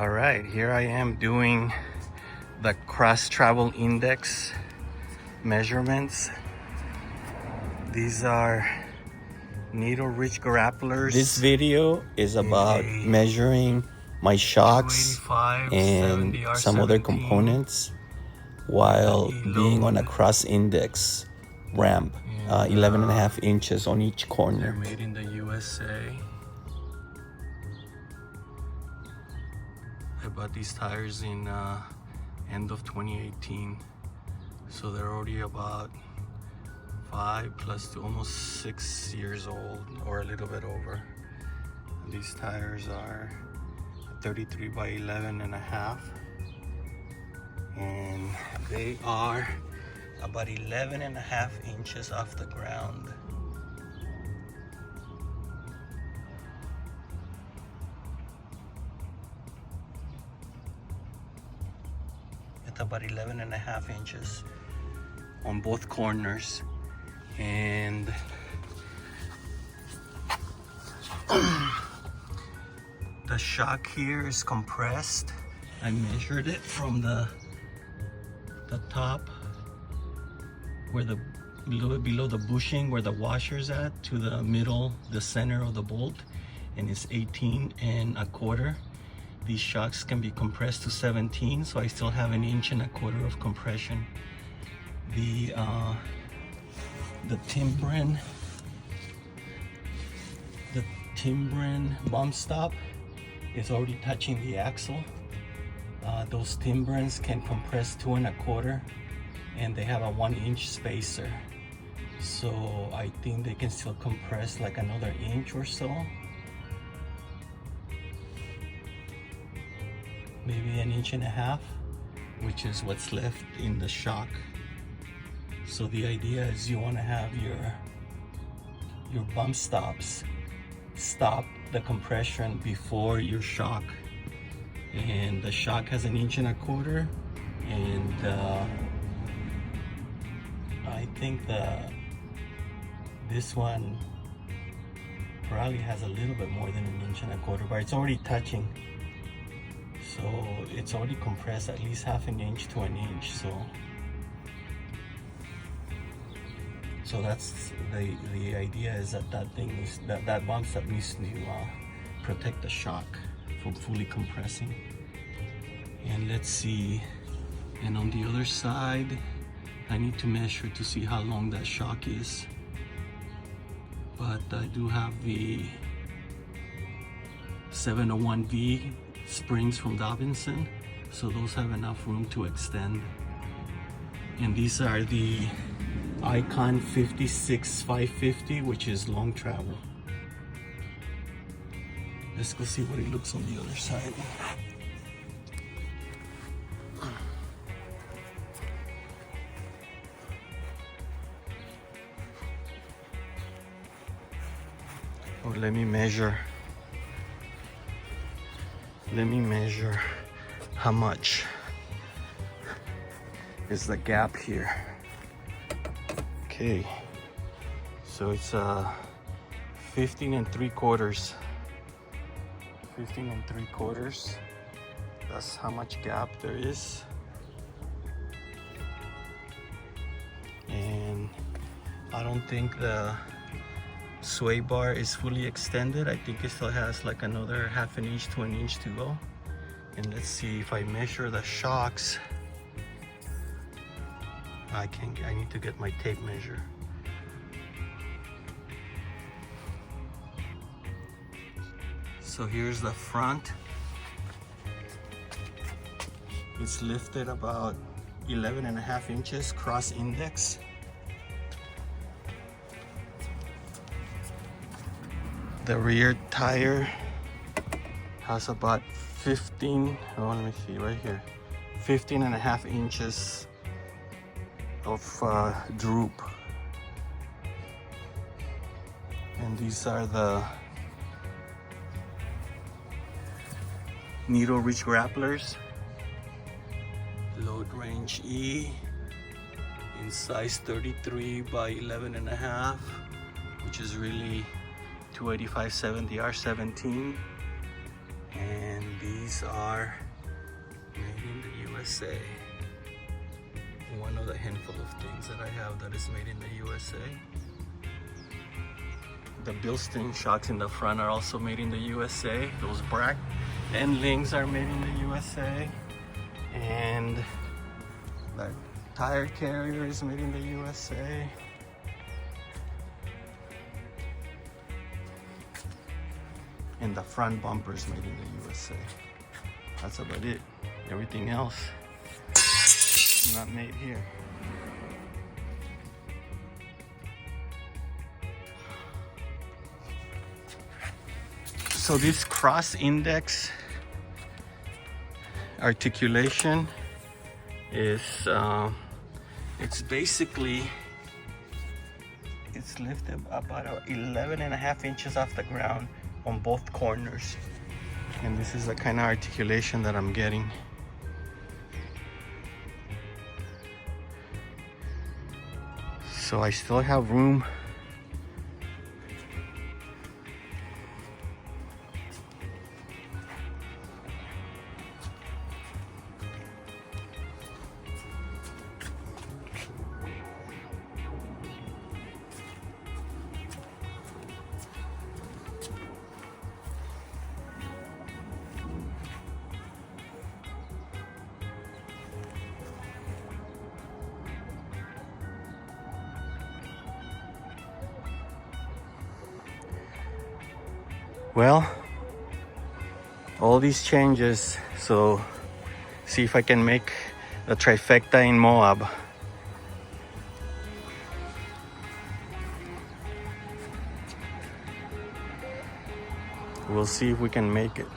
All right, here I am doing the cross travel index measurements. These are needle ridge grapplers. This video is about measuring my shocks and some other components while being on a cross index ramp, 11.5 inches on each corner. They're made in the USA. I bought these tires in end of 2018, so they're already about 5 plus to almost 6 years old, or a little bit over. These tires are 33 by 11.5, and they are about 11.5 inches off the ground. It's about 11.5 inches on both corners. And the shock here is compressed. I measured it from the top, where the little bit below the bushing where the washer's at, to the middle, the center of the bolt, and it's 18.25. These shocks can be compressed to 17, so I still have 1.25 inches of compression. The Timbren bump stop is already touching the axle. Those Timbrens can compress 2.25, and they have a 1-inch spacer. So I think they can still compress like another inch or so. Maybe 1.5 inches, which is what's left in the shock. So the idea is you want to have your bump stops stop the compression before your shock. And the shock has 1.25 inches, and I think this one probably has a little bit more than 1.25 inches, but it's already touching. So it's already compressed at least 0.5 inch to 1 inch. So that's the idea, is that bump stop needs to protect the shock from fully compressing. And let's see, and on the other side, I need to measure to see how long that shock is. But I do have the 701V springs from Dobinson, so those have enough room to extend. And these are the Icon 56550, which is long travel. Let's go see what it looks on the other side. Oh, let me measure how much is the gap here. Okay, so it's 15.75. 15.75. That's how much gap there is. And I don't think the sway bar is fully extended. I think it still has like another 0.5 inch to 1 inch to go. And let's see if I measure the shocks. I need to get my tape measure. So here's the front. It's lifted about 11.5 inches cross index. The rear tire has about 15, oh, let me see right here, 15.5 inches of droop. And these are the needle ridge grapplers, load range E, in size 33 by 11.5, which is really 285/70 R17. And these are made in the USA. One of the handful of things that I have that is made in the USA. The Bilstein shocks in the front are also made in the USA. Those bracket end links are made in the USA. And the tire carrier is made in the USA. And the front bumper is made in the USA. That's about it. Everything else not made here. So this cross index articulation is it's basically it's lifted about 11.5 inches off the ground on both corners, and this is the kind of articulation that I'm getting. So I still have room well, all these changes, so see if I can make the trifecta in Moab. We'll see if we can make it.